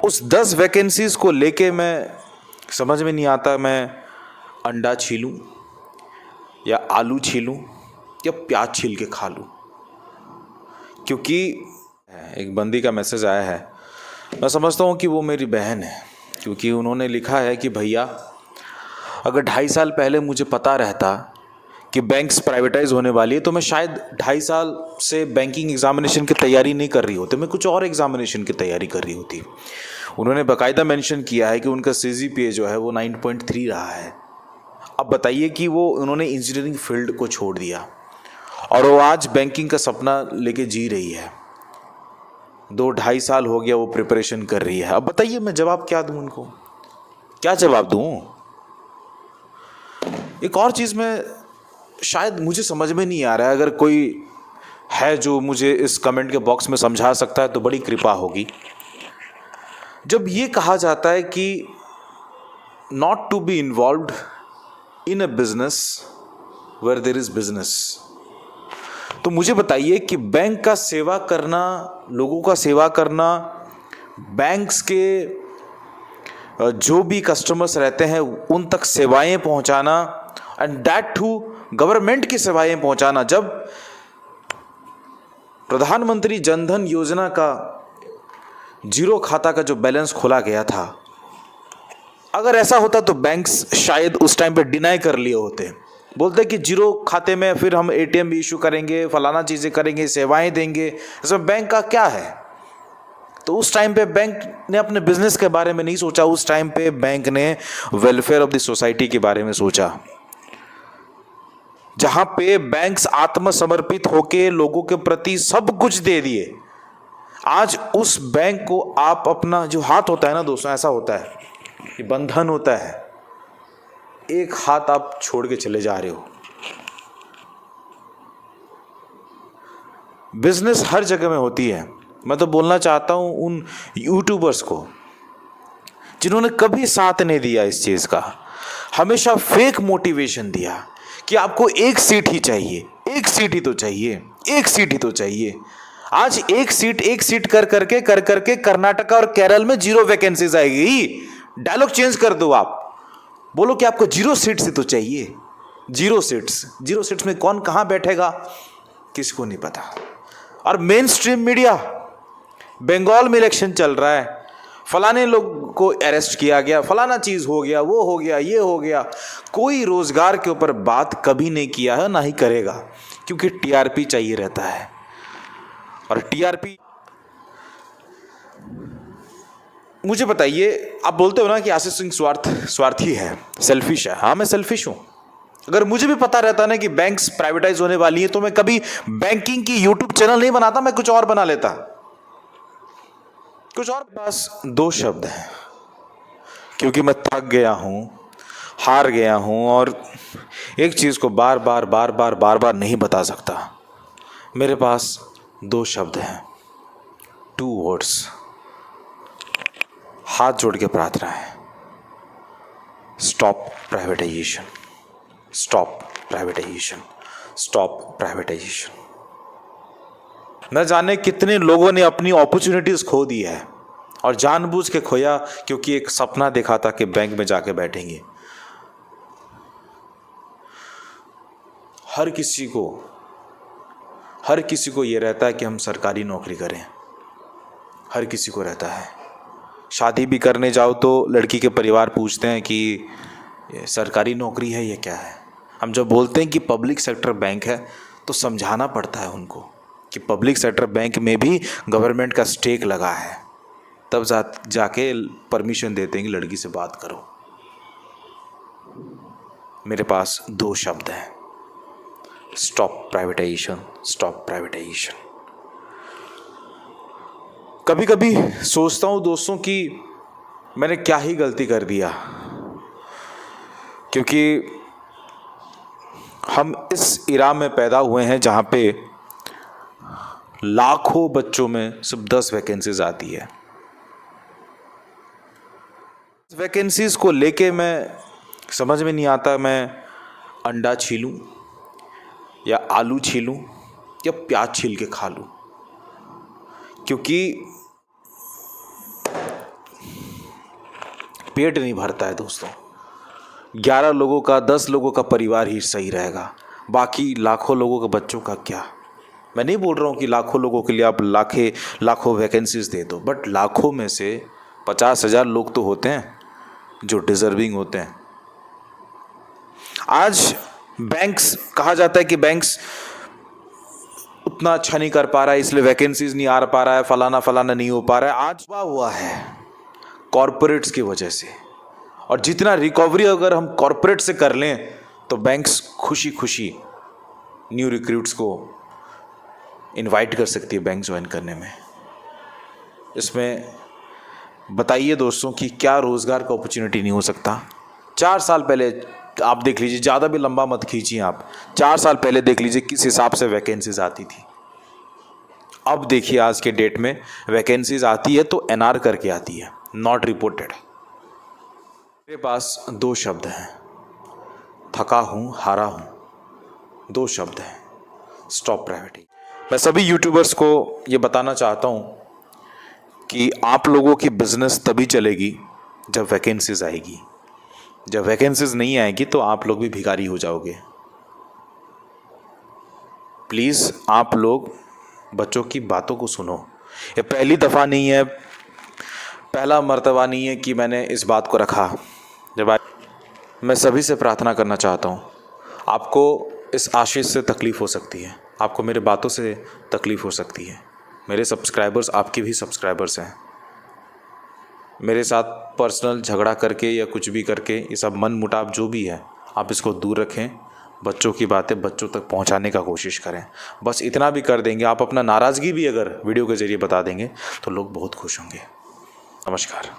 उस 10 वैकेंसीज को लेके मैं समझ में नहीं आता मैं अंडा छीलूं या आलू छीलूं या प्याज छील के खा लूं। क्योंकि एक बंदी का मैसेज आया है, मैं समझता हूँ कि वो मेरी बहन है, क्योंकि उन्होंने लिखा है कि भैया अगर 2.5 साल पहले मुझे पता रहता कि बैंक्स प्राइवेटाइज होने वाली है तो मैं शायद 2.5 साल से बैंकिंग एग्जामिनेशन की तैयारी नहीं कर रही होती, मैं कुछ और एग्जामिनेशन की तैयारी कर रही होती। उन्होंने बाकायदा मेंशन किया है कि उनका CGPA जो है वो 9.3 रहा है। अब बताइए कि वो उन्होंने इंजीनियरिंग फील्ड को छोड़ दिया और वो आज बैंकिंग का सपना लेके जी रही है। 2-2.5 साल हो गया वो प्रिपरेशन कर रही है। अब बताइए मैं जवाब क्या दूं उनको, क्या जवाब दूं? एक और चीज़ में शायद मुझे समझ में नहीं आ रहा है, अगर कोई है जो मुझे इस कमेंट के बॉक्स में समझा सकता है तो बड़ी कृपा होगी। जब ये कहा जाता है कि not to be involved in a business where there is business, तो मुझे बताइए कि बैंक का सेवा करना, लोगों का सेवा करना, बैंक्स के जो भी कस्टमर्स रहते हैं उन तक सेवाएं पहुंचाना, एंड दैट टू गवर्नमेंट की सेवाएं पहुंचाना। जब प्रधानमंत्री जनधन योजना का जीरो खाता का जो बैलेंस खोला गया था, अगर ऐसा होता तो बैंक्स शायद उस टाइम पे डिनाई कर लिए होते, बोलते कि जीरो खाते में फिर हम ATM भी इशू करेंगे, फलाना चीज़ें करेंगे, सेवाएं देंगे, इसमें बैंक का क्या है। तो उस टाइम पे बैंक ने अपने बिजनेस के बारे में नहीं सोचा, उस टाइम पे बैंक ने वेलफेयर ऑफ द सोसाइटी के बारे में सोचा। जहां पे बैंक्स आत्मसमर्पित होके लोगों के प्रति सब कुछ दे दिए, आज उस बैंक को आप अपना जो हाथ होता है ना दोस्तों, ऐसा होता है कि बंधन होता है, एक हाथ आप छोड़ के चले जा रहे हो। बिजनेस हर जगह में होती है। मैं तो बोलना चाहता हूं उन यूट्यूबर्स को जिन्होंने कभी साथ नहीं दिया इस चीज का, हमेशा फेक मोटिवेशन दिया कि आपको एक सीट ही चाहिए, एक सीट ही तो चाहिए, एक सीट ही तो चाहिए। आज एक सीट कर करके कर्नाटका और केरल में 0 वैकेंसीज आएगी। डायलॉग चेंज कर दो, आप बोलो कि आपको 0 सीट्स ही तो चाहिए। 0 सीट्स में कौन कहां बैठेगा किसी को नहीं पता। और मेन स्ट्रीम मीडिया, बंगाल में इलेक्शन चल रहा है, फलाने लोग को अरेस्ट किया गया, फलाना चीज हो गया, वो हो गया, ये हो गया, कोई रोजगार के ऊपर बात कभी नहीं किया है, ना ही करेगा, क्योंकि TRP चाहिए रहता है। और TRP, मुझे बताइए, आप बोलते हो ना कि आशीष सिंह स्वार्थी है, सेल्फिश है। हाँ, मैं सेल्फिश हूं। अगर मुझे भी पता रहता ना कि बैंक्स प्राइवेटाइज होने वाली है तो मैं कभी बैंकिंग की यूट्यूब चैनल नहीं बनाता, मैं कुछ और बना लेता, कुछ और। बस 2 शब्द हैं, क्योंकि मैं थक गया हूं, हार गया हूं, और एक चीज को बार बार नहीं बता सकता। मेरे पास 2 शब्द हैं, 2 वर्ड्स, हाथ जोड़ के प्रार्थना है, stop privatisation, stop privatisation, stop privatisation. न जाने कितने लोगों ने अपनी अपॉर्चुनिटीज खो दी है, और जानबूझ के खोया क्योंकि एक सपना देखा था कि बैंक में जाके बैठेंगे। हर किसी को यह रहता है कि हम सरकारी नौकरी करें, हर किसी को रहता है। शादी भी करने जाओ तो लड़की के परिवार पूछते हैं कि ये सरकारी नौकरी है, ये क्या है। हम जब बोलते हैं कि पब्लिक सेक्टर बैंक है तो समझाना पड़ता है उनको कि पब्लिक सेक्टर बैंक में भी गवर्नमेंट का स्टेक लगा है, तब जाके परमिशन देते हैं कि लड़की से बात करो। मेरे पास 2 शब्द हैं, स्टॉप प्राइवेटाइजेशन, स्टॉप प्राइवेटाइजेशन। कभी कभी सोचता हूं दोस्तों कि मैंने क्या ही गलती कर दिया, क्योंकि हम इस इरा में पैदा हुए हैं जहां पे लाखों बच्चों में सिर्फ 10 वैकेंसीज आती है। वैकेंसीज को लेके मैं समझ में नहीं आता मैं अंडा छीलूं या आलू छीलूं या प्याज छील के खा लूं, क्योंकि पेट नहीं भरता है दोस्तों। 11 लोगों का, 10 लोगों का परिवार ही सही रहेगा, बाकी लाखों लोगों के बच्चों का क्या। मैं नहीं बोल रहा हूँ कि लाखों लोगों के लिए आप लाखों वैकेंसीज दे दो, बट लाखों में से 50,000 लोग तो होते हैं जो डिजर्विंग होते हैं। आज बैंक्स, कहा जाता है कि बैंक्स उतना अच्छा नहीं कर पा रहा है इसलिए वैकेंसीज नहीं आ पा रहा है, फलाना फलाना नहीं हो पा रहा है। आज हुआ है कॉरपोरेट्स की वजह से, और जितना रिकवरी अगर हम कॉरपोरेट से कर लें तो बैंक्स खुशी खुशी न्यू रिक्रूट्स को इनवाइट कर सकती है बैंक ज्वाइन करने में। इसमें बताइए दोस्तों कि क्या रोज़गार का अपॉर्चुनिटी नहीं हो सकता। 4 साल पहले आप देख लीजिए, ज़्यादा भी लंबा मत खींचिए आप, 4 साल पहले देख लीजिए किस हिसाब से वैकेंसीज आती थी। अब देखिए आज के डेट में वैकेंसीज आती है तो एनआर करके आती है, नॉट रिपोर्टेड। मेरे पास 2 शब्द हैं, थका हूँ, हारा हूँ, 2 शब्द हैं, स्टॉप प्राइवेटिंग। मैं सभी यूट्यूबर्स को ये बताना चाहता हूँ कि आप लोगों की बिजनेस तभी चलेगी जब वैकेंसीज आएगी। जब वैकेंसीज नहीं आएगी तो आप लोग भी भिखारी हो जाओगे। प्लीज़ आप लोग बच्चों की बातों को सुनो। ये पहली दफ़ा नहीं है, पहला मर्तबा नहीं है कि मैंने इस बात को रखा। मैं सभी से प्रार्थना करना चाहता हूँ, आपको इस आशीष से तकलीफ़ हो सकती है, आपको मेरे बातों से तकलीफ़ हो सकती है। मेरे सब्सक्राइबर्स आपके भी सब्सक्राइबर्स हैं। मेरे साथ पर्सनल झगड़ा करके या कुछ भी करके, ये सब मन मुटाव जो भी है, आप इसको दूर रखें। बच्चों की बातें बच्चों तक पहुंचाने का कोशिश करें। बस इतना भी कर देंगे आप, अपना नाराज़गी भी अगर वीडियो के ज़रिए बता देंगे तो लोग बहुत खुश होंगे। नमस्कार।